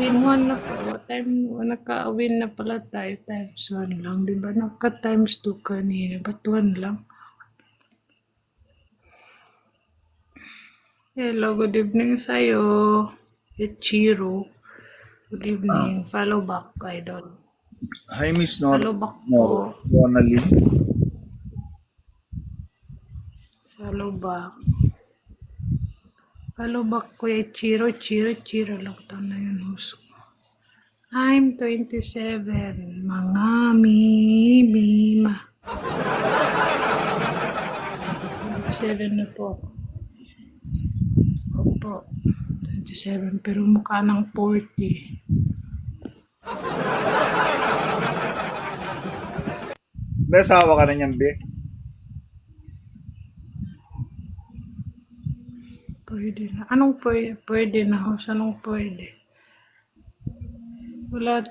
win 1 na po. Naka-win na pala tayo. Times 1 lang. Diba? Naka-times 2 kanina. Ba't 1 lang? Hello, good evening sa'yo. Ichiro. Good evening. Follow back, idol. Hi, Miss Follow back po. Ronaldin. Follow back. Follow back, Kuya Ichiro. Chiro lang ito na yun. I'm 27. Mga mima. 27 na po. Opo. 27. Pero mukha ng 40. May asawa ka na niyan, Be? Pwede na. Anong pwede? Pwede na. Anong pwede? Wala